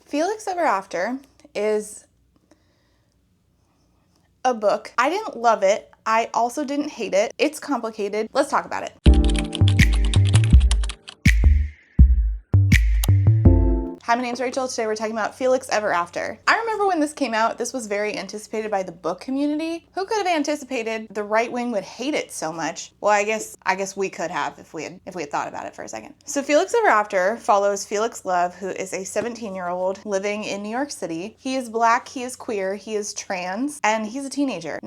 Felix Ever After is a book. I didn't love it. I also didn't hate it. It's complicated. Let's talk about it. Hi, my name's Rachel. Today we're talking about Felix Ever After. I remember when this came out, this was very anticipated by the book community. Who could have anticipated the right wing would hate it so much? Well, I guess we could have if we had thought about it for a second. So Felix Ever After follows Felix Love, who is a 17-year-old living in New York City. He is Black, he is queer, he is trans, and he's a teenager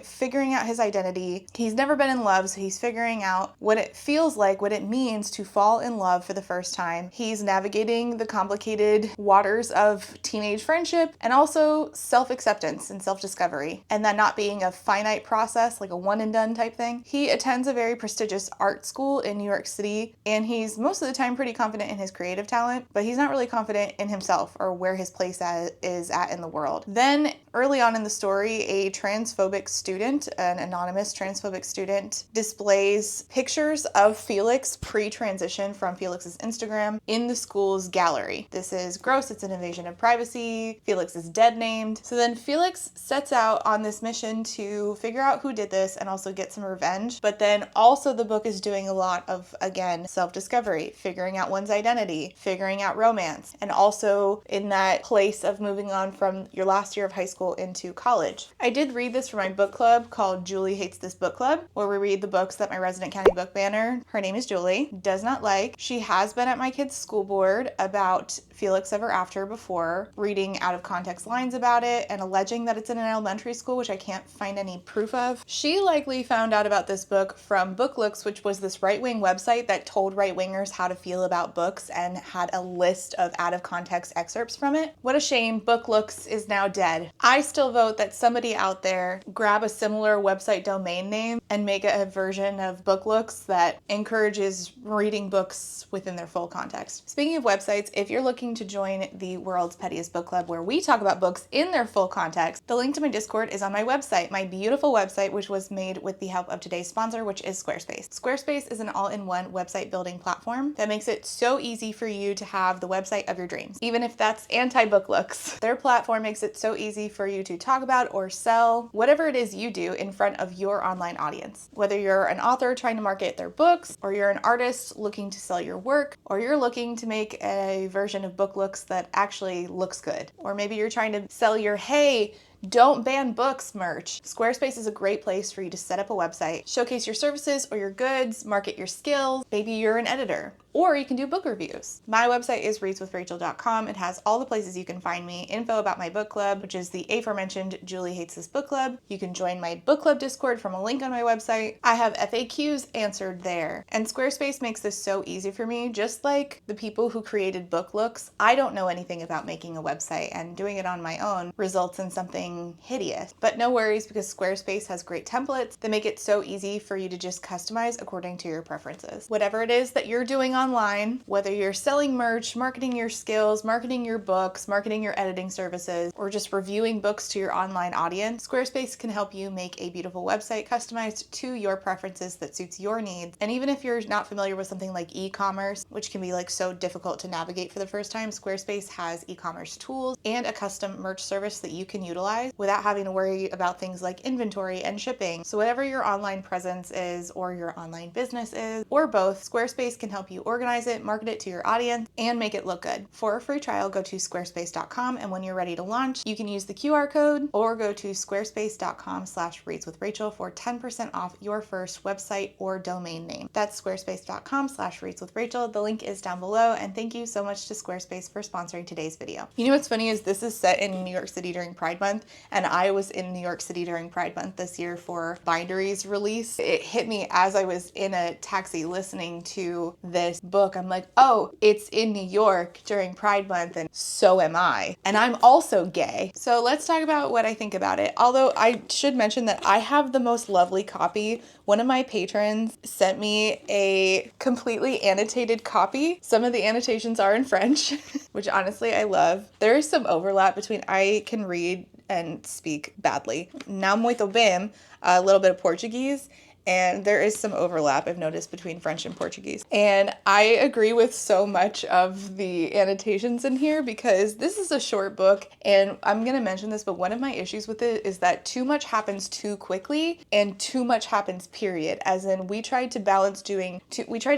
figuring out his identity. He's never been in love, so he's figuring out what it feels like, what it means to fall in love for the first time. He's navigating the complicated waters of teenage friendship and also self-acceptance and self-discovery, and that not being a finite process, like a one and done type thing. He attends a very prestigious art school in New York City, and he's most of the time pretty confident in his creative talent, but he's not really confident in himself or where his place is at in the world. Then early on in the story, a transphobic student, an anonymous transphobic student, displays pictures of Felix pre-transition from Felix's Instagram in the school's gallery. This is gross, it's an invasion of privacy. Felix is dead named. So then Felix sets out on this mission to figure out who did this and also get some revenge. But then also the book is doing a lot of, again, self-discovery, figuring out one's identity, figuring out romance, and also in that place of moving on from your last year of high school into college. I did read this for my book club called Julie Hates This Book Club, where we read the books that my resident county book banner, her name is Julie, does not like. She has been at my kids' school board about Felix Ever After before, reading out of context lines about it and alleging that it's in an elementary school, which I can't find any proof of. She likely found out about this book from BookLooks, which was this right-wing website that told right-wingers how to feel about books and had a list of out-of-context excerpts from it. What a shame, BookLooks is now dead. I still vote that somebody out there grab a similar website domain name and make a version of BookLooks that encourages reading books within their full context. Speaking of websites, if you're looking to join the world's pettiest book club where we talk about books in their full context, the link to my Discord is on my website, my beautiful website, which was made with the help of today's sponsor, which is Squarespace. Squarespace is an all-in-one website building platform that makes it so easy for you to have the website of your dreams, even if that's anti-BookLooks. Their platform makes it so easy for you to talk about or sell whatever it is you do in front of your online audience. Whether you're an author trying to market their books, or you're an artist looking to sell your work, or you're looking to make a version of BookLooks that actually looks good. Or maybe you're trying to sell your, hey, don't ban books merch. Squarespace is a great place for you to set up a website, showcase your services or your goods, market your skills. Maybe you're an editor. Or you can do book reviews. My website is readswithrachel.com. It has all the places you can find me, info about my book club, which is the aforementioned Julie Hates This Book Club. You can join my book club Discord from a link on my website. I have FAQs answered there. And Squarespace makes this so easy for me. Just like the people who created BookLooks, I don't know anything about making a website, and doing it on my own results in something hideous. But no worries, because Squarespace has great templates that make it so easy for you to just customize according to your preferences. Whatever it is that you're doing online, whether you're selling merch, marketing your skills, marketing your books, marketing your editing services, or just reviewing books to your online audience, Squarespace can help you make a beautiful website customized to your preferences that suits your needs. And even if you're not familiar with something like e-commerce, which can be like so difficult to navigate for the first time, Squarespace has e-commerce tools and a custom merch service that you can utilize without having to worry about things like inventory and shipping. So whatever your online presence is, or your online business is, or both, Squarespace can help you organize it, market it to your audience, and make it look good. For a free trial, go to squarespace.com, and when you're ready to launch, you can use the QR code or go to squarespace.com/readswithrachel for 10% off your first website or domain name. That's squarespace.com/readswithrachel. The link is down below, and thank you so much to Squarespace for sponsoring today's video. You know what's funny is this is set in New York City during Pride Month, and I was in New York City during Pride Month this year for Bindery's release. It hit me as I was in a taxi listening to this book. I'm like, oh, it's in New York during Pride Month, and so am I. And I'm also gay. So let's talk about what I think about it. Although I should mention that I have the most lovely copy. One of my patrons sent me a completely annotated copy. Some of the annotations are in French, which honestly I love. There is some overlap between I can read and speak badly. Não muito bem, a little bit of Portuguese, And there is some overlap I've noticed between French and Portuguese. And I agree with so much of the annotations in here because this is a short book, and I'm going to mention this, but one of my issues with it is that too much happens too quickly and too much happens, period. As in, we tried to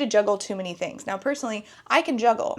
juggle too many things. Now, personally, I can juggle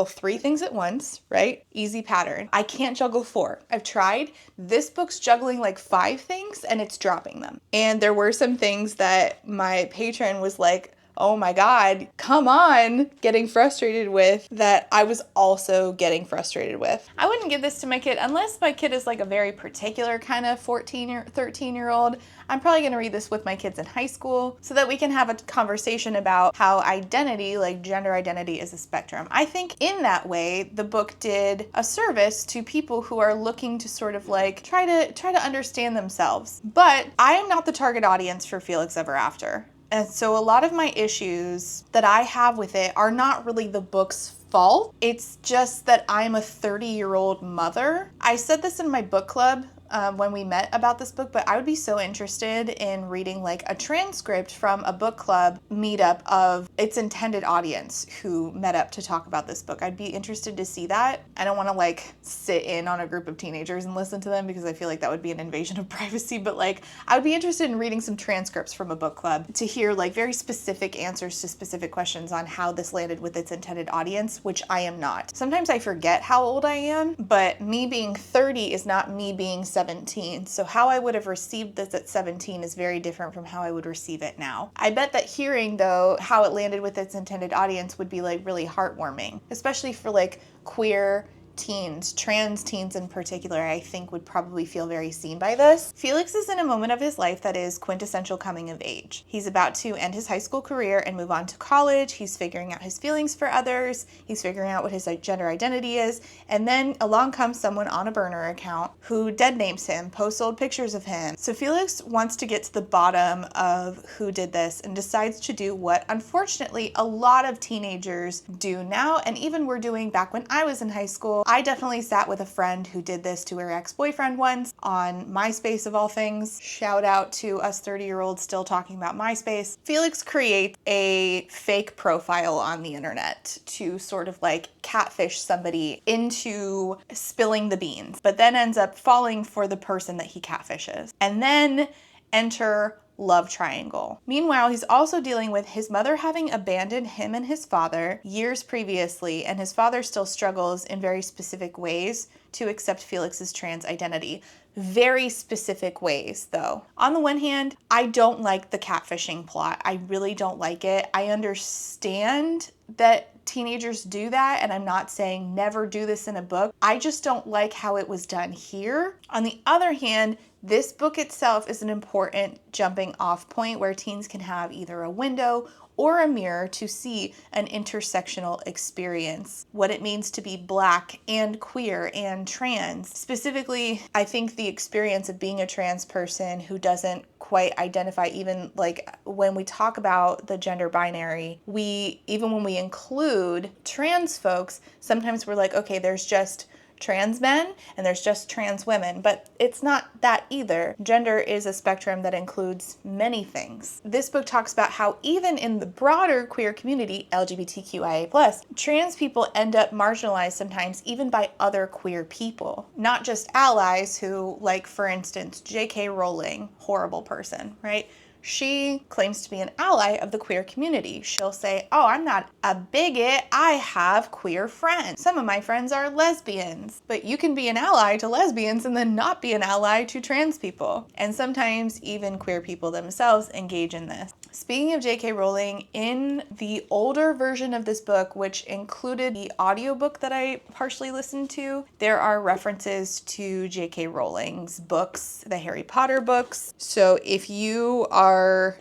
3 things at once, right? Easy pattern. I can't juggle 4. I've tried. This book's juggling like 5 things and it's dropping them. And there were some things that my patron was like, oh my God, come on, getting frustrated with, that I was also getting frustrated with. I wouldn't give this to my kid unless my kid is like a very particular kind of 14 or 13-year-old. I'm probably going to read this with my kids in high school so that we can have a conversation about how identity, like gender identity, is a spectrum. I think in that way, the book did a service to people who are looking to sort of like try to understand themselves. But I am not the target audience for Felix Ever After. And so a lot of my issues that I have with it are not really the book's fault. It's just that I'm a 30-year-old mother. I said this in my book club when we met about this book, but I would be so interested in reading like a transcript from a book club meetup of its intended audience who met up to talk about this book. I'd be interested to see that. I don't want to like sit in on a group of teenagers and listen to them because I feel like that would be an invasion of privacy, but like I would be interested in reading some transcripts from a book club to hear like very specific answers to specific questions on how this landed with its intended audience, which I am not. Sometimes I forget how old I am, but me being 30 is not me being 17. So how I would have received this at 17 is very different from how I would receive it now. I bet that hearing though how it landed with its intended audience would be like really heartwarming, especially for like queer teens, trans teens in particular, I think would probably feel very seen by this. Felix is in a moment of his life that is quintessential coming of age. He's about to end his high school career and move on to college. He's figuring out his feelings for others. He's figuring out what his gender identity is. And then along comes someone on a burner account who dead names him, posts old pictures of him. So Felix wants to get to the bottom of who did this and decides to do what unfortunately a lot of teenagers do now, and even were doing back when I was in high school. I definitely sat with a friend who did this to her ex-boyfriend once on MySpace of all things. Shout out to us 30-year-olds still talking about MySpace. Felix creates a fake profile on the internet to sort of like catfish somebody into spilling the beans, but then ends up falling for the person that he catfishes. And then enter love triangle. Meanwhile, he's also dealing with his mother having abandoned him and his father years previously, and his father still struggles in very specific ways to accept Felix's trans identity. Very specific ways, though. On the one hand, I don't like the catfishing plot. I really don't like it. I understand that teenagers do that, and I'm not saying never do this in a book. I just don't like how it was done here. On the other hand, this book itself is an important jumping off point where teens can have either a window or a mirror to see an intersectional experience, what it means to be Black and queer and trans. Specifically, I think the experience of being a trans person who doesn't quite identify, even like when we talk about the gender binary, even when we include trans folks, sometimes we're like, okay, there's just trans men and there's just trans women, but it's not that either. Gender is a spectrum that includes many things. This book talks about how even in the broader queer community, LGBTQIA+, trans people end up marginalized sometimes even by other queer people, not just allies who, like for instance, J.K. Rowling, horrible person, right? She claims to be an ally of the queer community. She'll say, oh, I'm not a bigot, I have queer friends. Some of my friends are lesbians. But you can be an ally to lesbians and then not be an ally to trans people. And sometimes even queer people themselves engage in this. Speaking of J.K. Rowling, in the older version of this book, which included the audiobook that I partially listened to, there are references to J.K. Rowling's books, the Harry Potter books. So if you are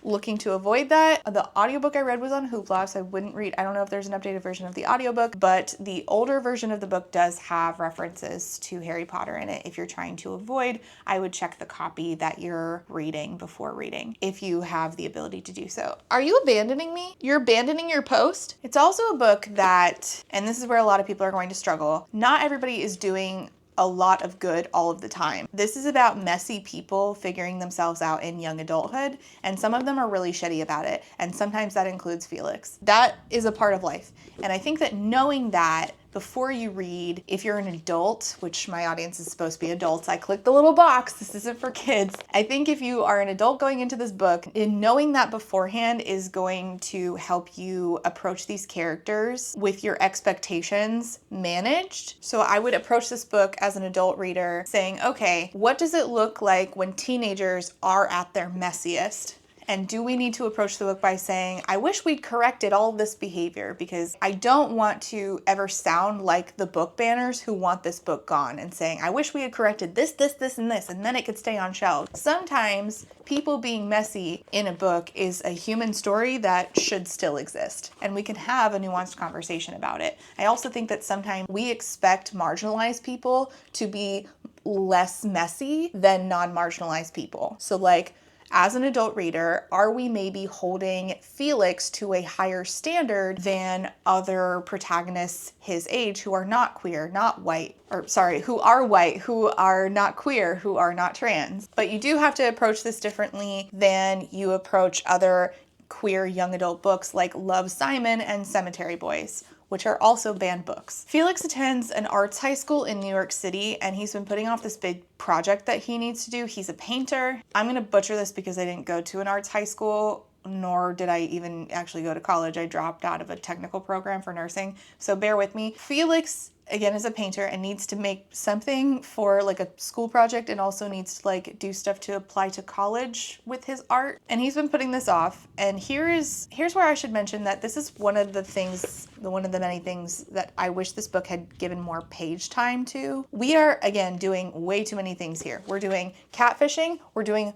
looking to avoid that, the audiobook I read was on Hoopla, so I wouldn't read. I don't know if there's an updated version of the audiobook, but the older version of the book does have references to Harry Potter in it. If you're trying to avoid, I would check the copy that you're reading before reading, if you have the ability to do so. Are you abandoning me? You're abandoning your post? It's also a book that, and this is where a lot of people are going to struggle, not everybody is doing a lot of good all of the time. This is about messy people figuring themselves out in young adulthood, and some of them are really shitty about it, and sometimes that includes Felix. That is a part of life, and I think that knowing that before you read, if you're an adult, which my audience is supposed to be adults, I clicked the little box, this isn't for kids. I think if you are an adult going into this book, in knowing that beforehand is going to help you approach these characters with your expectations managed. So I would approach this book as an adult reader saying, okay, what does it look like when teenagers are at their messiest? And do we need to approach the book by saying, I wish we'd corrected all of this behavior, because I don't want to ever sound like the book banners who want this book gone and saying, I wish we had corrected this, this, this, and this, and then it could stay on shelves. Sometimes people being messy in a book is a human story that should still exist, and we can have a nuanced conversation about it. I also think that sometimes we expect marginalized people to be less messy than non-marginalized people. So like, as an adult reader, are we maybe holding Felix to a higher standard than other protagonists his age who are not queer, not white, who are white, who are not queer, who are not trans? But you do have to approach this differently than you approach other queer young adult books like Love, Simon and Cemetery Boys, which are also banned books. Felix attends an arts high school in New York City, and he's been putting off this big project that he needs to do. He's a painter. I'm gonna butcher this because I didn't go to an arts high school, nor did I even actually go to college. I dropped out of a technical program for nursing, so bear with me. Felix, again, is a painter and needs to make something for like a school project, and also needs to like do stuff to apply to college with his art. And he's been putting this off. And here's where I should mention that this is one of the many things that I wish this book had given more page time to. We are, again, doing way too many things here. We're doing catfishing. We're doing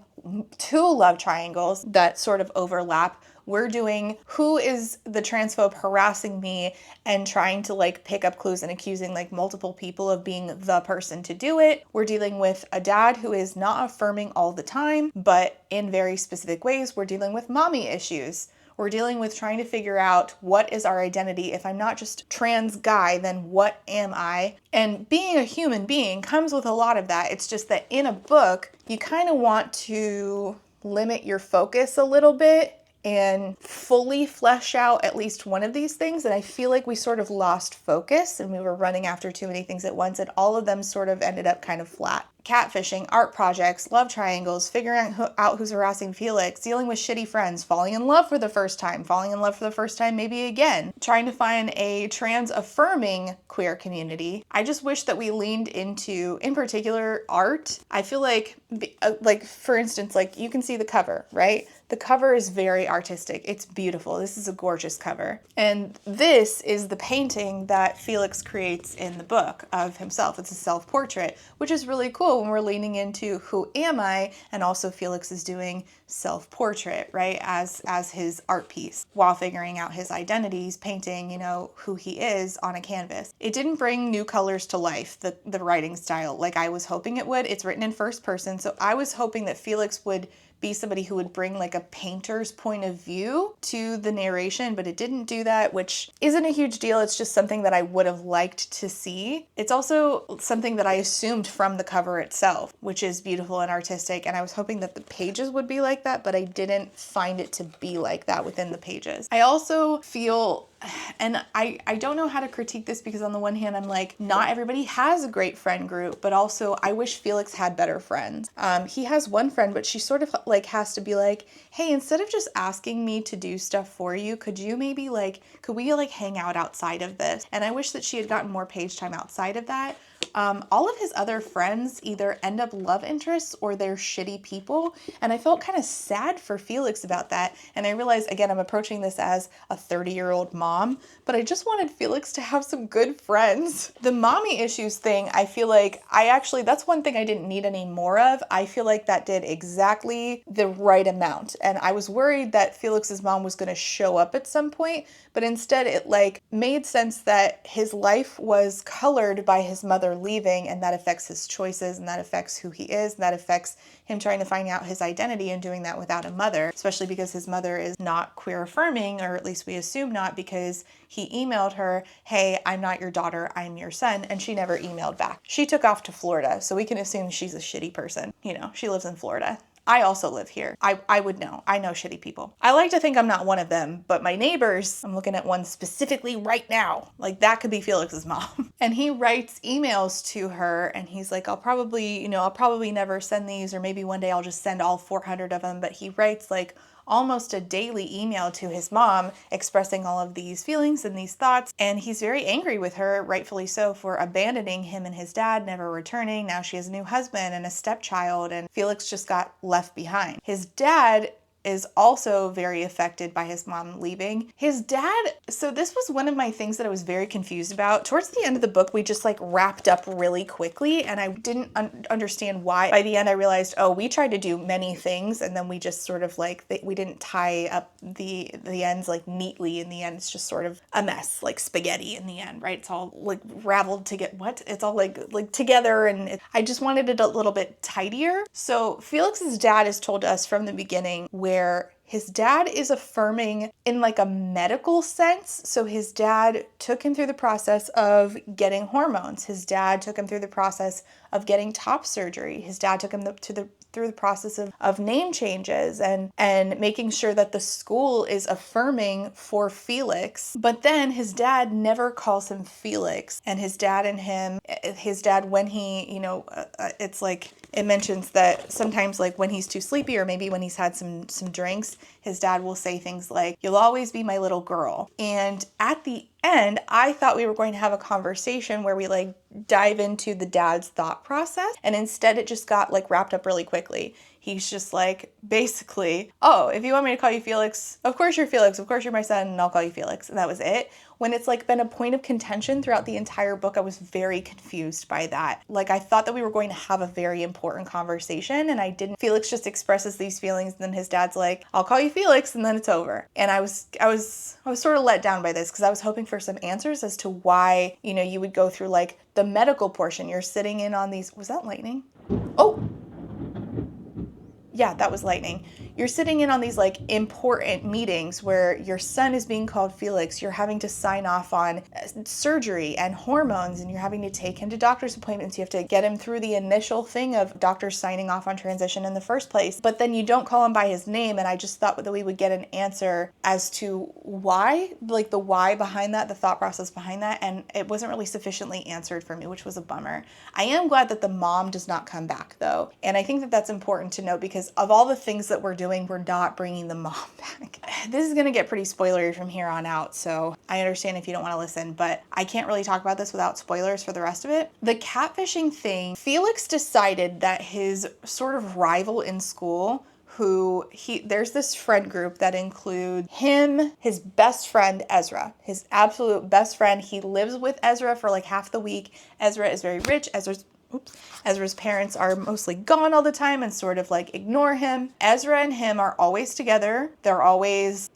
2 love triangles that sort of overlap. We're doing who is the transphobe harassing me and trying to like pick up clues and accusing like multiple people of being the person to do it. We're dealing with a dad who is not affirming all the time, but in very specific ways. We're dealing with mommy issues. We're dealing with trying to figure out what is our identity. If I'm not just trans guy, then what am I? And being a human being comes with a lot of that. It's just that in a book, you kind of want to limit your focus a little bit and fully flesh out at least one of these things. And I feel like we sort of lost focus and we were running after too many things at once, and all of them sort of ended up kind of flat. Catfishing, art projects, love triangles, figuring out who's harassing Felix, dealing with shitty friends, falling in love for the first time maybe again, trying to find a trans-affirming queer community. I just wish that we leaned into, in particular, art. I feel like for instance, like you can see the cover, right? The cover is very artistic. It's beautiful. This is a gorgeous cover. And this is the painting that Felix creates in the book of himself. It's a self-portrait, which is really cool when we're leaning into who am I, and also Felix is doing self-portrait, right, as his art piece while figuring out his identities, painting, who he is on a canvas. It didn't bring new colors to life, the writing style, like I was hoping it would. It's written in first person, so I was hoping that Felix would be somebody who would bring like a painter's point of view to the narration, but it didn't do that, which isn't a huge deal. It's just something that I would have liked to see. It's also something that I assumed from the cover itself, which is beautiful and artistic, and I was hoping that the pages would be like that, but I didn't find it to be like that within the pages. I also feel, and I don't know how to critique this, because on the one hand, I'm like, not everybody has a great friend group, but also I wish Felix had better friends. He has one friend, but she sort of like has to be like, hey, instead of just asking me to do stuff for you, could we hang out outside of this? And I wish that she had gotten more page time outside of that. All of his other friends either end up love interests or they're shitty people. And I felt kind of sad for Felix about that. And I realized, again, I'm approaching this as a 30-year-old mom, but I just wanted Felix to have some good friends. The mommy issues thing, I feel like that's one thing I didn't need any more of. I feel like that did exactly the right amount. And I was worried that Felix's mom was going to show up at some point, but instead it made sense that his life was colored by his mother mother leaving, and that affects his choices, and that affects who he is, and that affects him trying to find out his identity and doing that without a mother, especially because his mother is not queer affirming, or at least we assume not, because he emailed her, hey, I'm not your daughter, I'm your son, and she never emailed back. She took off to Florida, so we can assume she's a shitty person. You know, she lives in Florida. I also live here. I would know. I know shitty people. I like to think I'm not one of them, but my neighbors, I'm looking at one specifically right now, like that could be Felix's mom. And he writes emails to her and he's like, I'll probably never send these, or maybe one day I'll just send all 400 of them. But he writes like almost a daily email to his mom expressing all of these feelings and these thoughts. And he's very angry with her, rightfully so, for abandoning him and his dad, never returning. Now she has a new husband and a stepchild, and Felix just got left behind. His dad is also very affected by his mom leaving. His dad, so this was one of my things that I was very confused about. Towards the end of the book, we just like wrapped up really quickly, and I didn't understand why. By the end, I realized, oh, we tried to do many things, and then we just sort of like, we didn't tie up the ends like neatly. In the end, it's just sort of a mess, like spaghetti in the end, right? It's all like raveled to get, it's all like together, and I just wanted it a little bit tidier. So Felix's dad is told us from the beginning where his dad is affirming in like a medical sense. So his dad took him through the process of getting hormones. His dad took him through the process of getting top surgery. His dad took him through the process of name changes and making sure that the school is affirming for Felix. But then his dad never calls him Felix. And his dad, when he, it's like, it mentions that sometimes like when he's too sleepy or maybe when he's had some drinks, his dad will say things like, you'll always be my little girl. And at the end, I thought we were going to have a conversation where we like dive into the dad's thought process. And instead it just got like wrapped up really quickly. He's just like, basically, oh, if you want me to call you Felix, of course you're Felix. Of course you're my son, and I'll call you Felix. And that was it. When it's like been a point of contention throughout the entire book, I was very confused by that. Like I thought that we were going to have a very important conversation, and I didn't. Felix just expresses these feelings, and then his dad's like, I'll call you Felix, and then it's over. And I was sort of let down by this because I was hoping for some answers as to why, you would go through like the medical portion. You're sitting in on these, was that lightning? Oh, yeah, that was lightning. You're sitting in on these like important meetings where your son is being called Felix. You're having to sign off on surgery and hormones, and you're having to take him to doctor's appointments. You have to get him through the initial thing of doctors signing off on transition in the first place. But then you don't call him by his name, and I just thought that we would get an answer as to why, like the why behind that, the thought process behind that, and it wasn't really sufficiently answered for me, which was a bummer. I am glad that the mom does not come back though, and I think that that's important to note because of all the things that we're doing, we're not bringing the mom back. This is going to get pretty spoilery from here on out, so I understand if you don't want to listen, but I can't really talk about this without spoilers for the rest of it. The catfishing thing, Felix decided that his sort of rival in school, there's this friend group that includes him, his best friend, Ezra, his absolute best friend. He lives with Ezra for like half the week. Ezra is very rich. Ezra's parents are mostly gone all the time and sort of like ignore him. Ezra and him are always together. They're always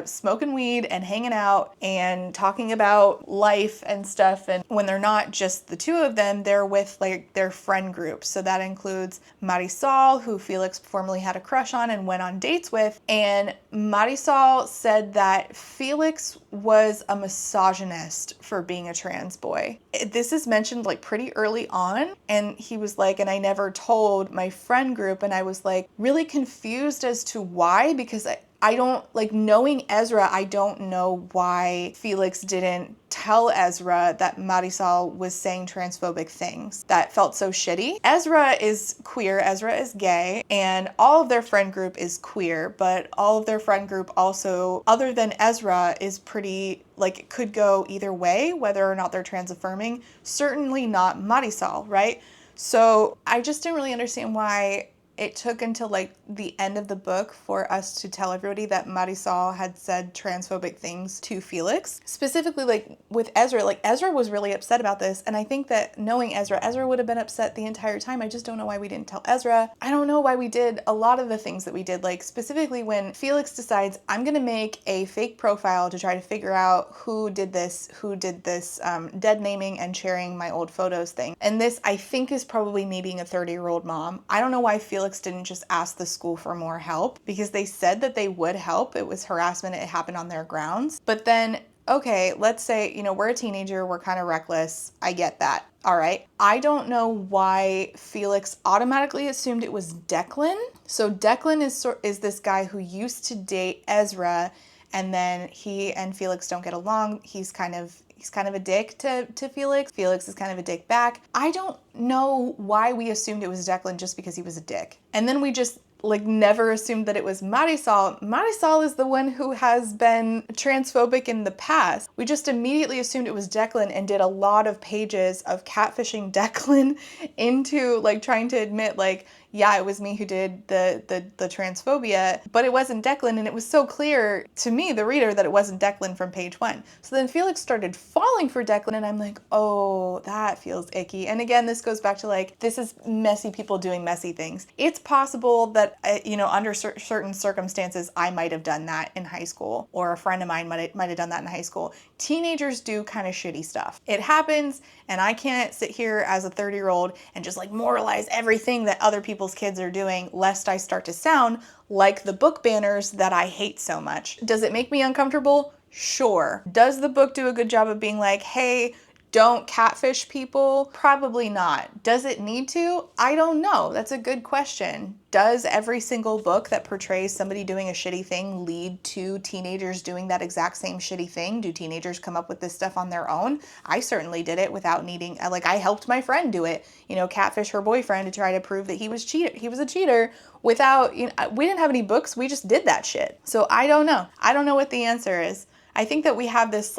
smoking weed and hanging out and talking about life and stuff. And when they're not just the two of them, they're with like their friend group. So that includes Marisol, who Felix formerly had a crush on and went on dates with. And Marisol said that Felix was a misogynist for being a trans boy. This is mentioned like pretty early on. And he was like, and I never told my friend group. And I was like really confused as to why, because I don't, like, knowing Ezra, I don't know why Felix didn't tell Ezra that Marisol was saying transphobic things. That felt so shitty. Ezra is queer, Ezra is gay, and all of their friend group is queer, but all of their friend group also, other than Ezra, is pretty, like, it could go either way, whether or not they're trans affirming. Certainly not Marisol, right? So I just didn't really understand why it took until like the end of the book for us to tell everybody that Marisol had said transphobic things to Felix. Specifically, like with Ezra, like Ezra was really upset about this. And I think that knowing Ezra would have been upset the entire time. I just don't know why we didn't tell Ezra. I don't know why we did a lot of the things that we did. Like specifically when Felix decides, I'm going to make a fake profile to try to figure out who did this dead naming and sharing my old photos thing. And this, I think, is probably me being a 30-year-old mom. I don't know why Felix didn't just ask the school for more help, because they said that they would help. It was harassment. It happened on their grounds. But then, okay, let's say, you know, we're a teenager. We're kind of reckless. I get that. All right. I don't know why Felix automatically assumed it was Declan. So Declan is this guy who used to date Ezra, and then he and Felix don't get along. He's kind of a dick to Felix. Felix is kind of a dick back. I don't know why we assumed it was Declan just because he was a dick. And then we just like never assumed that it was Marisol. Marisol is the one who has been transphobic in the past. We just immediately assumed it was Declan and did a lot of pages of catfishing Declan into like trying to admit like, yeah, it was me who did the transphobia, but it wasn't Declan. And it was so clear to me, the reader, that it wasn't Declan from page 1. So then Felix started falling for Declan, and I'm like, oh, that feels icky. And again, this goes back to like, this is messy people doing messy things. It's possible that, under certain circumstances, I might have done that in high school, or a friend of mine might have done that in high school. Teenagers do kind of shitty stuff. It happens, and I can't sit here as a 30-year-old and just like moralize everything that other people's kids are doing, lest I start to sound like the book banners that I hate so much. Does it make me uncomfortable? Sure. Does the book do a good job of being like, hey, don't catfish people? Probably not. Does it need to? I don't know. That's a good question. Does every single book that portrays somebody doing a shitty thing lead to teenagers doing that exact same shitty thing? Do teenagers come up with this stuff on their own? I certainly did it without needing, I helped my friend do it, catfish her boyfriend to try to prove that he was a cheater without, we didn't have any books. We just did that shit. So I don't know. I don't know what the answer is. I think that we have this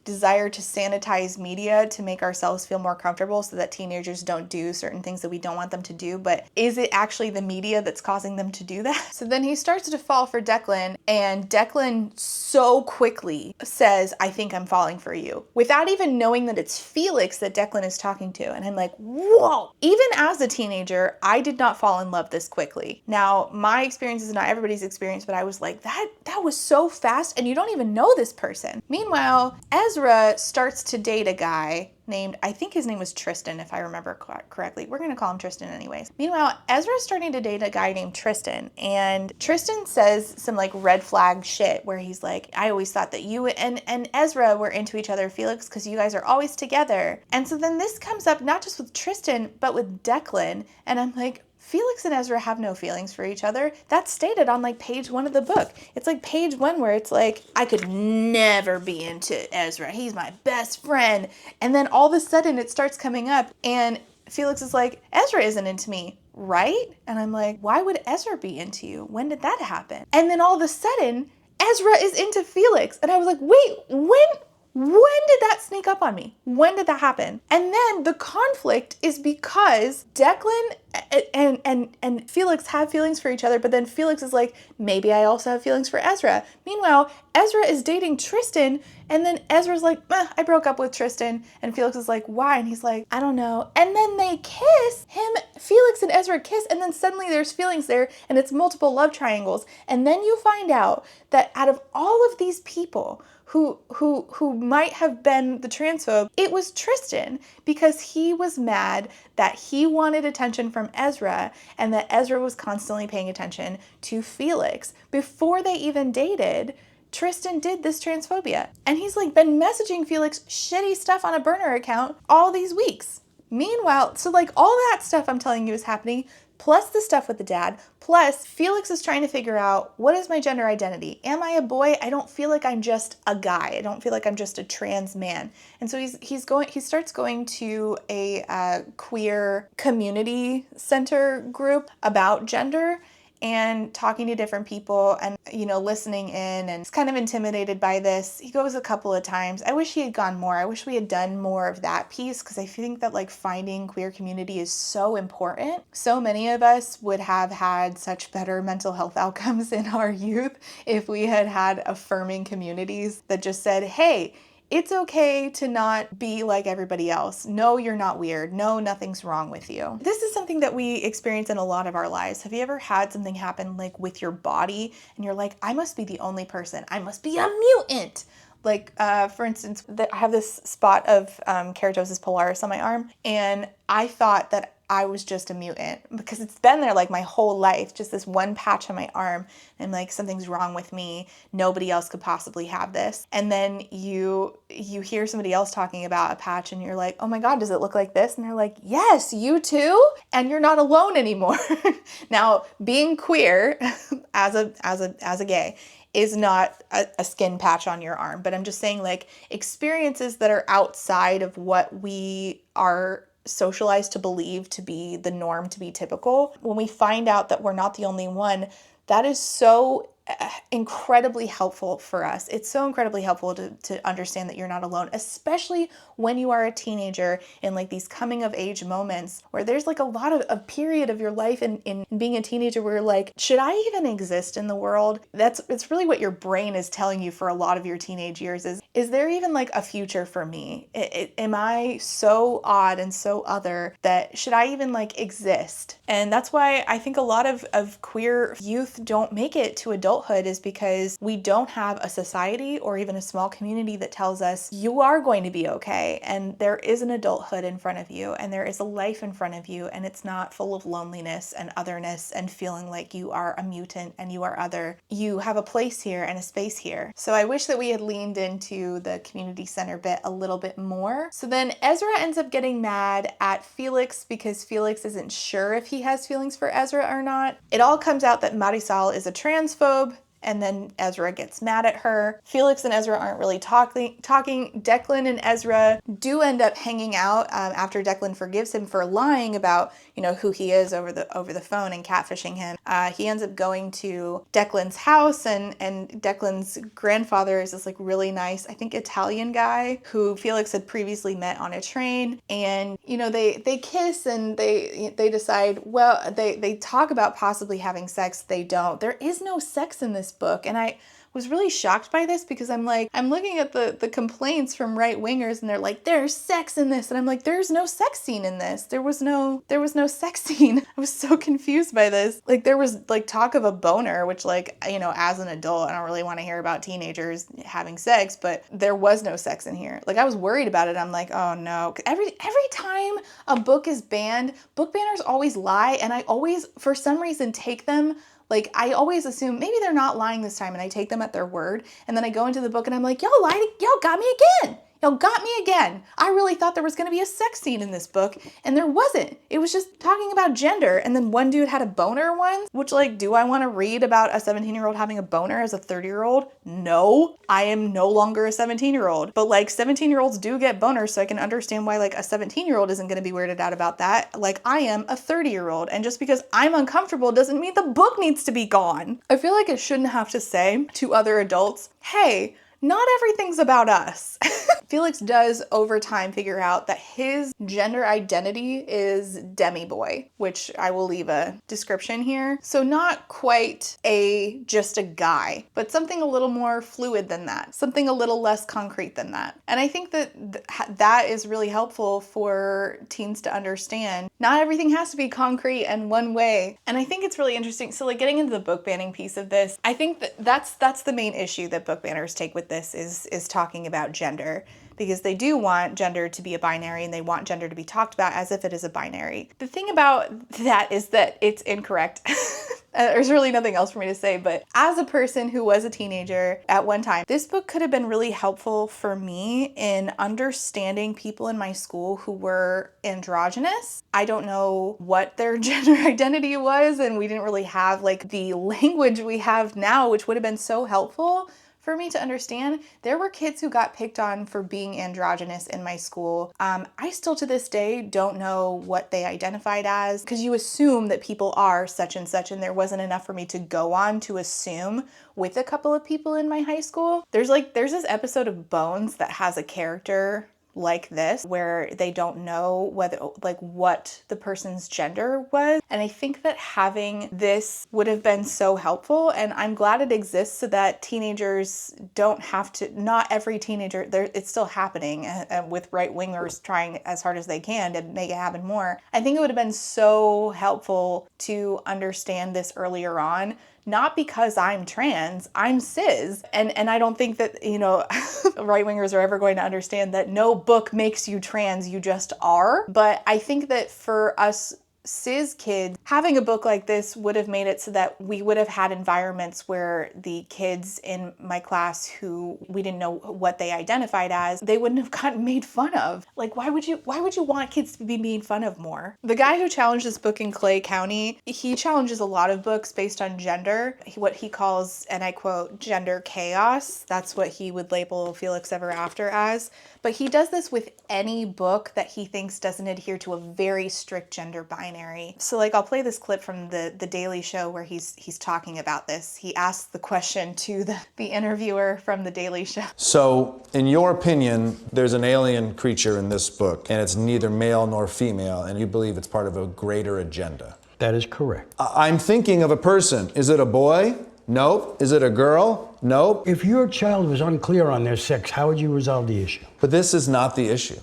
desire to sanitize media to make ourselves feel more comfortable so that teenagers don't do certain things that we don't want them to do. But is it actually the media that's causing them to do that? So then he starts to fall for Declan, and Declan so quickly says, I think I'm falling for you, without even knowing that it's Felix that Declan is talking to. And I'm like, whoa. Even as a teenager, I did not fall in love this quickly. Now, my experience is not everybody's experience, but I was like, that was so fast, and you don't even know this person. Meanwhile, Ezra starts to date a guy named, I think his name was Tristan, if I remember correctly. We're going to call him Tristan anyways. Meanwhile, Ezra's starting to date a guy named Tristan, and Tristan says some red flag shit where he's like, I always thought that you and Ezra were into each other, Felix, because you guys are always together. And so then this comes up not just with Tristan, but with Declan, and I'm like, Felix and Ezra have no feelings for each other. That's stated on page 1 of the book. It's page 1 where it's I could never be into Ezra. He's my best friend. And then all of a sudden it starts coming up and Felix is like, Ezra isn't into me, right? And I'm like, why would Ezra be into you? When did that happen? And then all of a sudden Ezra is into Felix. And I was like, wait, when did that sneak up on me? When did that happen? And then the conflict is because Declan and Felix have feelings for each other, but then Felix is like, maybe I also have feelings for Ezra. Meanwhile, Ezra is dating Tristan, and then Ezra's like, I broke up with Tristan, and Felix is like, why? And he's like, I don't know. And then they kiss, Felix and Ezra kiss, and then suddenly there's feelings there, and it's multiple love triangles. And then you find out that out of all of these people who might have been the transphobe, it was Tristan, because he was mad that he wanted attention from Ezra and that Ezra was constantly paying attention to Felix. Before they even dated, Tristan did this transphobia. And he's been messaging Felix shitty stuff on a burner account all these weeks. Meanwhile, so all that stuff I'm telling you is happening, plus the stuff with the dad, plus Felix is trying to figure out, what is my gender identity? Am I a boy? I don't feel like I'm just a guy. I don't feel like I'm just a trans man. And so he starts going to a queer community center group about gender. and talking to different people and, listening in, and he's kind of intimidated by this. He goes a couple of times. I wish he had gone more. I wish we had done more of that piece, because I think that like finding queer community is so important. So many of us would have had such better mental health outcomes in our youth if we had had affirming communities that just said, hey, it's okay to not be like everybody else. No, you're not weird. No, nothing's wrong with you. This is something that we experience in a lot of our lives. Have you ever had something happen like with your body and you're like, I must be the only person. I must be a mutant. Like, for instance, I have this spot of keratosis pilaris on my arm, and I thought that I was just a mutant because it's been there like my whole life, just this one patch on my arm. And I'm like, something's wrong with me. Nobody else could possibly have this. And then you hear somebody else talking about a patch and you're like, oh my God, does it look like this? And they're like, yes, you too. And you're not alone anymore. Now, being queer as a gay is not a skin patch on your arm, but I'm just saying like experiences that are outside of what we are socialized to believe to be the norm, to be typical. When we find out that we're not the only one, that is so incredibly helpful for us. It's so incredibly helpful to understand that you're not alone, especially when you are a teenager in like these coming of age moments where there's like a lot of a period of your life in being a teenager where you're like, should I even exist in the world? It's really what your brain is telling you for a lot of your teenage years is there even like a future for me? Am I so odd and so other that should I even like exist? And that's why I think a lot of queer youth don't make it to adulthood, is because we don't have a society or even a small community that tells us you are going to be okay, and there is an adulthood in front of you, and there is a life in front of you, and it's not full of loneliness and otherness and feeling like you are a mutant and you are other. You have a place here and a space here. So I wish that we had leaned into the community center bit a little bit more. So then Ezra ends up getting mad at Felix because Felix isn't sure if he has feelings for Ezra or not. It all comes out that Marisol is a transphobe, and then Ezra gets mad at her. Felix and Ezra aren't really talking. Declan and Ezra do end up hanging out after Declan forgives him for lying about, who he is over the phone and catfishing him. He ends up going to Declan's house, and Declan's grandfather is this like really nice, I think, Italian guy who Felix had previously met on a train. And they kiss, and they decide, well, they talk about possibly having sex. They don't. There is no sex in this book, and I was really shocked by this because I'm looking at the complaints from right-wingers, and they're like, there's sex in this, and I'm like, there's no sex scene in this. There was no sex scene. I was so confused by this. Like, there was like talk of a boner, which like, as an adult, I don't really want to hear about teenagers having sex, but there was no sex in here. Like, I was worried about it. I'm like, oh no. Every time a book is banned, book banners always lie, and I always, for some reason, take them. Like, I always assume maybe they're not lying this time, and I take them at their word. And then I go into the book and I'm like, y'all lied. Y'all got me again. Y'all got me again. I really thought there was going to be a sex scene in this book, and there wasn't. It was just talking about gender. And then one dude had a boner once, which, like, do I want to read about a 17-year-old having a boner as a 30-year-old? No, I am no longer a 17-year-old. But like, 17-year-olds do get boners, so I can understand why like a 17-year-old isn't going to be weirded out about that. Like, I am a 30-year-old, and just because I'm uncomfortable doesn't mean the book needs to be gone. I feel like it shouldn't have to say to other adults, hey, not everything's about us. Felix does over time figure out that his gender identity is demi-boy, which I will leave a description here. So not quite just a guy, but something a little more fluid than that, something a little less concrete than that. And I think that is really helpful for teens to understand. Not everything has to be concrete and one way. And I think it's really interesting. So like, getting into the book banning piece of this, I think that's the main issue that book banners take with this is talking about gender, because they do want gender to be a binary, and they want gender to be talked about as if it is a binary. The thing about that is that it's incorrect. There's really nothing else for me to say, but as a person who was a teenager at one time, this book could have been really helpful for me in understanding people in my school who were androgynous. I don't know what their gender identity was, and we didn't really have like the language we have now, which would have been so helpful for me to understand. There were kids who got picked on for being androgynous in my school. I still to this day don't know what they identified as, because you assume that people are such and such, and there wasn't enough for me to go on to assume with a couple of people in my high school. There's this episode of Bones that has a character like this, where they don't know whether, like, what the person's gender was. And I think that having this would have been so helpful, and I'm glad it exists so that teenagers don't have to, not every teenager, it's still happening with right-wingers trying as hard as they can to make it happen more. I think it would have been so helpful to understand this earlier on. Not because I'm trans, I'm cis. And I don't think that, right-wingers are ever going to understand that no book makes you trans, you just are. But I think that for us cis kids, having a book like this would have made it so that we would have had environments where the kids in my class who we didn't know what they identified as, they wouldn't have gotten made fun of. Like, why would you want kids to be made fun of more? The guy who challenged this book in Clay County, he challenges a lot of books based on gender, what he calls, and I quote, gender chaos. That's what he would label Felix Ever After as. But he does this with any book that he thinks doesn't adhere to a very strict gender binary. So I'll play this clip from the Daily Show where he's talking about this. He asks the question to the interviewer from the Daily Show. So, in your opinion, there's an alien creature in this book, and it's neither male nor female, and you believe it's part of a greater agenda. That is correct. I'm thinking of a person. Is it a boy? Nope. Is it a girl? Nope. If your child was unclear on their sex, how would you resolve the issue? But this is not the issue.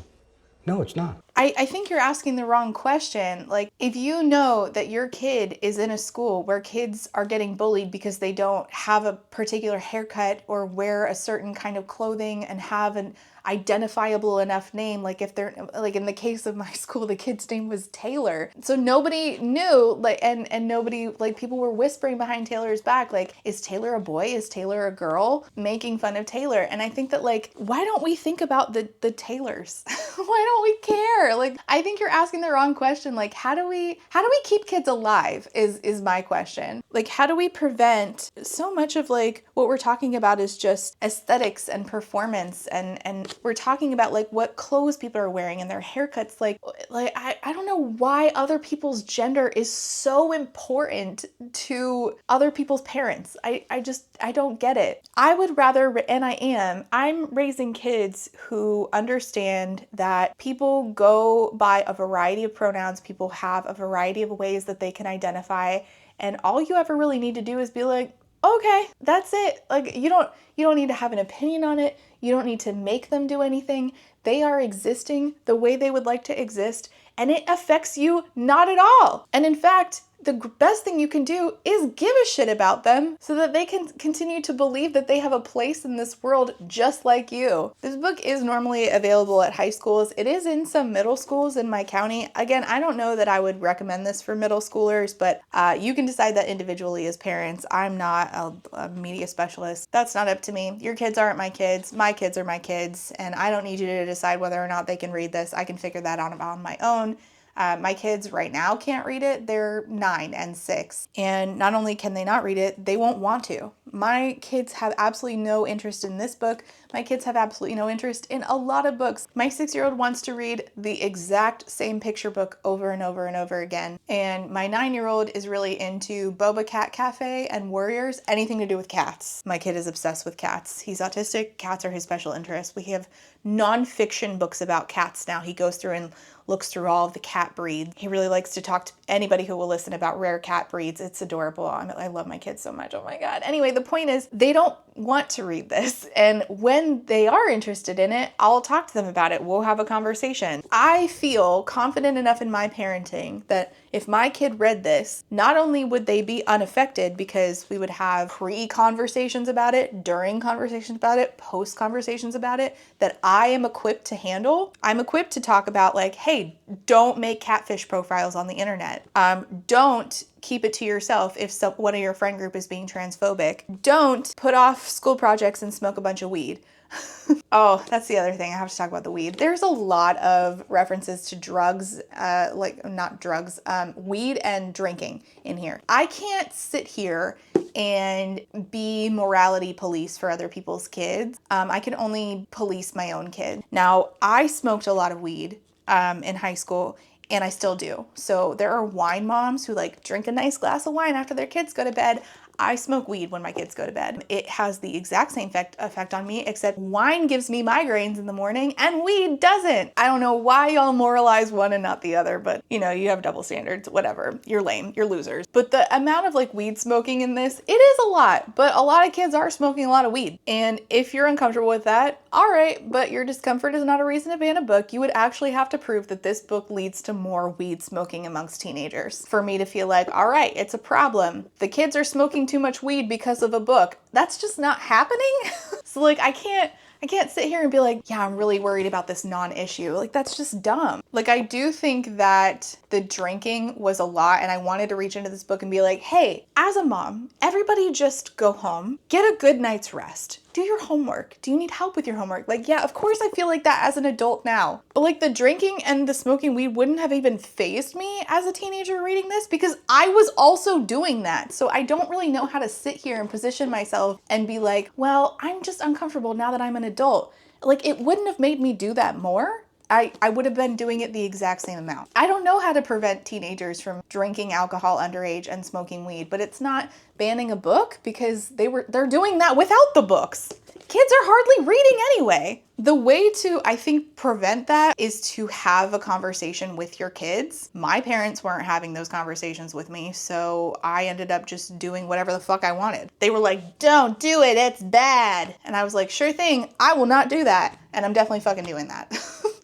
No, it's not. I think you're asking the wrong question. If you know that your kid is in a school where kids are getting bullied because they don't have a particular haircut or wear a certain kind of clothing and have an identifiable enough name, if they're, in the case of my school, the kid's name was Taylor. So nobody knew, and nobody, people were whispering behind Taylor's back, is Taylor a boy? Is Taylor a girl? Making fun of Taylor. And I think that, why don't we think about the Taylors? Why don't we care? I think you're asking the wrong question. How do we keep kids alive is my question. How do we prevent so much of what we're talking about is just aesthetics and performance, and we're talking about what clothes people are wearing and their haircuts. I don't know why other people's gender is so important to other people's parents. I don't get it. I would rather, and I'm raising kids who understand that people go by a variety of pronouns, people have a variety of ways that they can identify, and all you ever really need to do is be okay, that's it. You don't need to have an opinion on it. You don't need to make them do anything. They are existing the way they would like to exist, and it affects you not at all. And in fact, the best thing you can do is give a shit about them so that they can continue to believe that they have a place in this world just like you. This book is normally available at high schools. It is in some middle schools in my county. Again, I don't know that I would recommend this for middle schoolers, but you can decide that individually as parents. I'm not a media specialist. That's not up to me. Your kids aren't my kids. My kids are my kids, and I don't need you to decide whether or not they can read this. I can figure that out on my own. My kids right now can't read it. They're 9 and 6. And not only can they not read it, they won't want to. My kids have absolutely no interest in this book. My kids have absolutely no interest in a lot of books. My 6-year-old wants to read the exact same picture book over and over and over again. And my 9-year-old is really into Boba Cat Cafe and Warriors, anything to do with cats. My kid is obsessed with cats. He's autistic. Cats are his special interest. We have nonfiction books about cats now. He goes through and looks through all of the cat breeds. He really likes to talk to anybody who will listen about rare cat breeds. It's adorable. I love my kids so much. Oh my God. Anyway, the point is they don't want to read this. And when they are interested in it, I'll talk to them about it. We'll have a conversation. I feel confident enough in my parenting that if my kid read this, not only would they be unaffected because we would have pre-conversations about it, during conversations about it, post-conversations about it, that I am equipped to handle. I'm equipped to talk about hey, don't make catfish profiles on the internet. Don't keep it to yourself if one of your friend group is being transphobic. Don't put off school projects and smoke a bunch of weed. Oh, that's the other thing. I have to talk about the weed. There's a lot of references to drugs, not drugs, weed and drinking in here. I can't sit here and be morality police for other people's kids. I can only police my own kid. Now, I smoked a lot of weed in high school, and I still do. So there are wine moms who like drink a nice glass of wine after their kids go to bed. I smoke weed when my kids go to bed. It has the exact same effect on me, except wine gives me migraines in the morning and weed doesn't. I don't know why y'all moralize one and not the other, but you know, you have double standards, whatever. You're lame, you're losers. But the amount of like weed smoking in this, it is a lot, but a lot of kids are smoking a lot of weed. And if you're uncomfortable with that, all right, but your discomfort is not a reason to ban a book. You would actually have to prove that this book leads to more weed smoking amongst teenagers for me to feel like, all right, it's a problem. The kids are smoking too much weed because of a book. That's just not happening. So like, I can't sit here and be like, yeah, I'm really worried about this non-issue. Like, that's just dumb. Like, I do think that the drinking was a lot, and I wanted to reach into this book and be like, hey, as a mom, everybody just go home, get a good night's rest. Do your homework. Do you need help with your homework? Like, yeah, of course I feel like that as an adult now. But like the drinking and the smoking weed wouldn't have even fazed me as a teenager reading this because I was also doing that. So I don't really know how to sit here and position myself and be like, well, I'm just uncomfortable now that I'm an adult. Like, it wouldn't have made me do that more. I would have been doing it the exact same amount. I don't know how to prevent teenagers from drinking alcohol underage and smoking weed, but it's not banning a book because they're doing that without the books. Kids are hardly reading anyway. The way to, I think, prevent that is to have a conversation with your kids. My parents weren't having those conversations with me, so I ended up just doing whatever the fuck I wanted. They were like, don't do it, it's bad. And I was like, sure thing, I will not do that. And I'm definitely fucking doing that.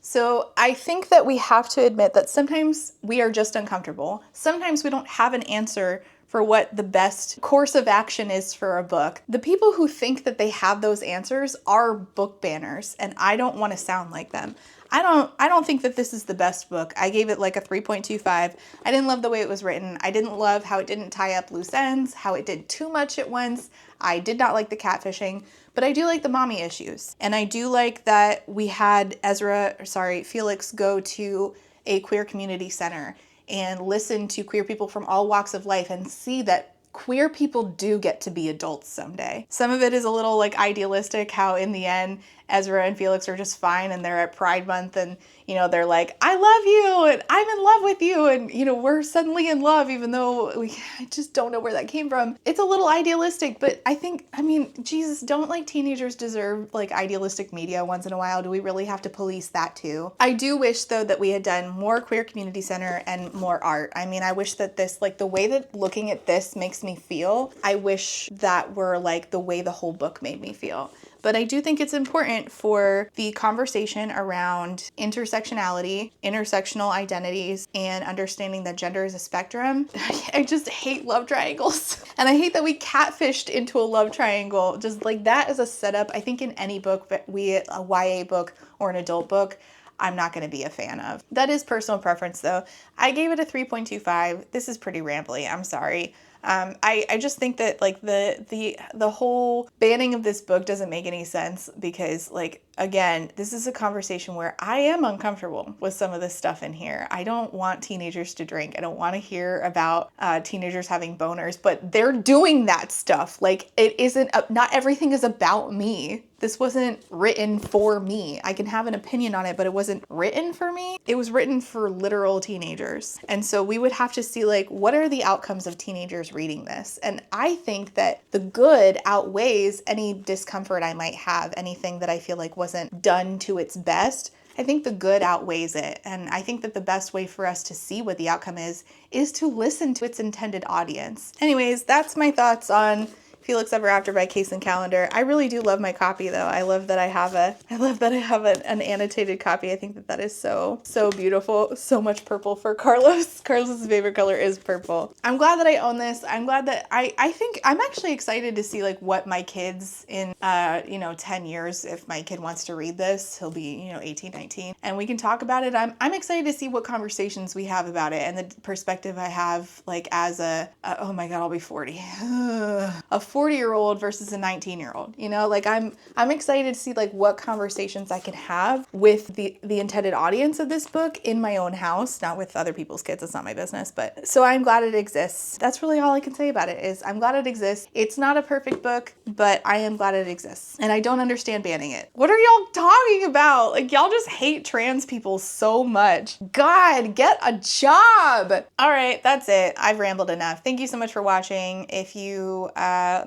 So I think that we have to admit that sometimes we are just uncomfortable. Sometimes we don't have an answer for what the best course of action is for a book. The people who think that they have those answers are book banners, and I don't want to sound like them. I don't think that this is the best book. I gave it like a 3.25. I didn't love the way it was written. I didn't love how it didn't tie up loose ends, how it did too much at once. I did not like the catfishing, but I do like the mommy issues. And I do like that we had Felix go to a queer community center and listen to queer people from all walks of life and see that queer people do get to be adults someday. Some of it is a little like idealistic, how in the end, Ezra and Felix are just fine and they're at Pride Month and, you know, they're like, I love you and I'm in love with you and, you know, we're suddenly in love even though I just don't know where that came from. It's a little idealistic, but I mean, Jesus, don't like teenagers deserve like idealistic media once in a while? Do we really have to police that too? I do wish though that we had done more queer community center and more art. I mean, I wish that this, like the way that looking at this makes me feel, I wish that were like the way the whole book made me feel. But I do think it's important for the conversation around intersectionality, intersectional identities, and understanding that gender is a spectrum. I just hate love triangles. And I hate that we catfished into a love triangle. Just like that is a setup, I think in any book, a YA book or an adult book, I'm not going to be a fan of. That is personal preference though. I gave it a 3.25. This is pretty rambly. I'm sorry. I just think that like the whole banning of this book doesn't make any sense because like, again, this is a conversation where I am uncomfortable with some of this stuff in here. I don't want teenagers to drink. I don't want to hear about teenagers having boners, but they're doing that stuff. Like it isn't, not everything is about me. This wasn't written for me. I can have an opinion on it, but it wasn't written for me. It was written for literal teenagers. And so we would have to see like, what are the outcomes of teenagers reading this? And I think that the good outweighs any discomfort I might have, anything that I feel like wasn't done to its best. I think the good outweighs it. And I think that the best way for us to see what the outcome is to listen to its intended audience. Anyways, that's my thoughts on Felix Ever After by Case and Calendar. I really do love my copy though. I love that I have an annotated copy. I think that is so beautiful. So much purple for Carlos. Carlos's favorite color is purple. I'm glad that I own this. I'm glad that I think I'm actually excited to see like what my kids in 10 years, if my kid wants to read this, he'll be 18, 19, and we can talk about it. I'm excited to see what conversations we have about it and the perspective I have like as oh my god, I'll be 40. A 40-year-old versus a 19-year-old. You know, like I'm excited to see like what conversations I can have with the intended audience of this book in my own house, not with other people's kids. It's not my business. But so I'm glad it exists. That's really all I can say about it is I'm glad it exists. It's not a perfect book, but I am glad it exists. And I don't understand banning it. What are y'all talking about? Like y'all just hate trans people so much. God, get a job. All right, that's it. I've rambled enough. Thank you so much for watching. If you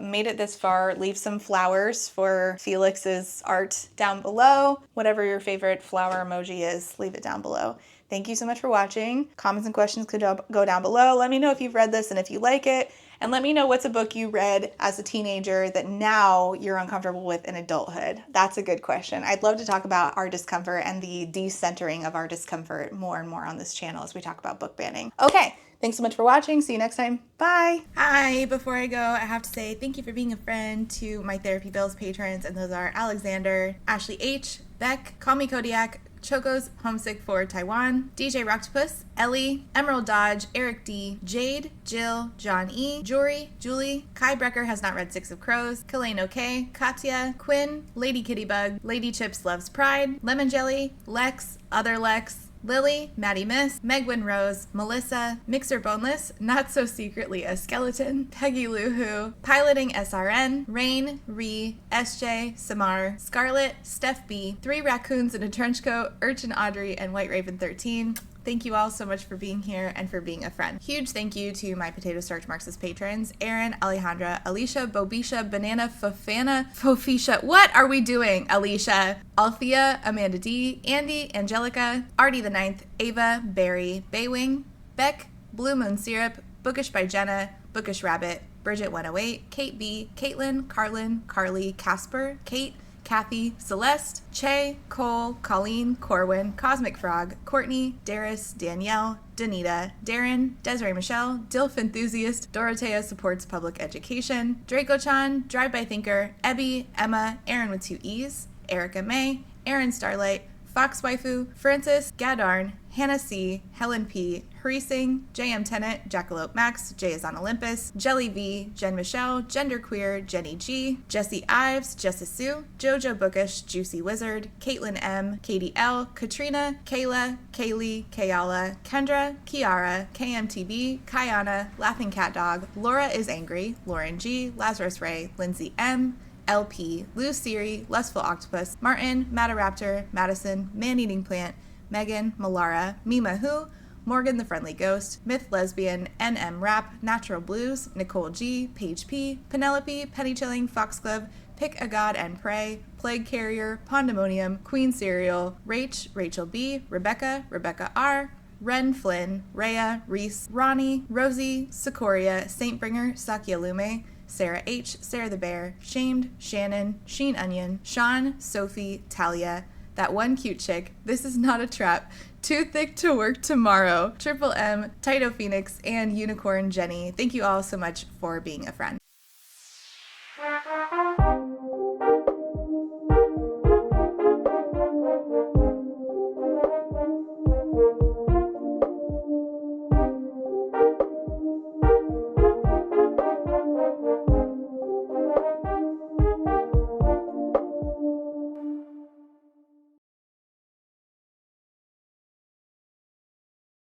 made it this far, leave some flowers for Felix's art down below. Whatever your favorite flower emoji is, leave it down below. Thank you so much for watching. Comments and questions could go down below. Let me know if you've read this and if you like it. And let me know what's a book you read as a teenager that now you're uncomfortable with in adulthood. That's a good question. I'd love to talk about our discomfort and the decentering of our discomfort more and more on this channel as we talk about book banning. Okay, thanks so much for watching. See you next time. Bye. Hi, before I go, I have to say thank you for being a friend to my Therapy Bills patrons, and those are Alexander, Ashley H, Beck, Call Me Kodiak, Choco's Homesick for Taiwan, DJ Rocktopus, Ellie, Emerald Dodge, Eric D, Jade, Jill, John E, Jory, Julie, Kai Brecker has not read Six of Crows, Kalane OK, Katya, Quinn, Lady Kittybug, Lady Chips Loves Pride, Lemon Jelly, Lex, Other Lex, Lily, Maddie Miss, Megwin Rose, Melissa, Mixer Boneless, Not So Secretly a Skeleton, Peggy Lou Who, Piloting SRN, Rain, Ree, SJ, Samar, Scarlet, Steph B, 3 Raccoons in a Trench Coat, Urchin Audrey, and White Raven 13. Thank you all so much for being here and for being a friend. Huge thank you to my Potato Starch Marxist patrons, Aaron, Alejandra, Alicia, Bobisha, Banana, Fofana, Fofisha. What are we doing? Alicia, Althea, Amanda D, Andy, Angelica, Artie the Ninth, Ava, Barry, Baywing, Beck, Blue Moon Syrup, Bookish by Jenna, Bookish Rabbit, Bridget 108, Kate B, Caitlin, Carlin, Carly, Casper, Kate, Kathy, Celeste, Che, Cole, Colleen, Corwin, Cosmic Frog, Courtney, Darius, Danielle, Danita, Darren, Desiree Michelle, Dilf Enthusiast, Dorothea Supports Public Education, Draco-chan, Drive-By Thinker, Ebby, Emma, Aaron with 2 E's, Erica May, Aaron Starlight, Fox Waifu, Francis, Gadarn, Hannah C, Helen P, Hurry Singh, JM Tennant, Jackalope Max, Jay is on Olympus, Jelly V, Jen Michelle, Genderqueer, Jenny G, Jesse Ives, Jessa Sue, Jojo Bookish, Juicy Wizard, Caitlin M, Katie L, Katrina, Kayla, Kaylee, Kayala, Kendra, Kiara, KMTB, Kayana, Laughing Cat Dog, Laura is Angry, Lauren G, Lazarus Ray, Lindsay M, LP, Lou Siri, Lustful Octopus, Martin, Mataraptor, Madison, Man-Eating Plant, Megan, Malara, Mima Who, Morgan the Friendly Ghost, Myth Lesbian, NM Rap, Natural Blues, Nicole G, Paige P, Penelope, Penny Chilling, Foxglove, Pick a God and Pray, Plague Carrier, Pandemonium, Queen Cereal, Rach, Rachel B, Rebecca, Rebecca R, Ren Flynn, Rhea, Reese, Ronnie, Rosie, Sikoria, Saintbringer, Sakya Lume, Sarah H, Sarah the Bear, Shamed, Shannon, Sheen Onion, Sean, Sophie, Talia, That One Cute Chick, This Is Not a Trap, Too Thick to Work Tomorrow, Triple M, Tito Phoenix, and Unicorn Jenny. Thank you all so much for being a friend.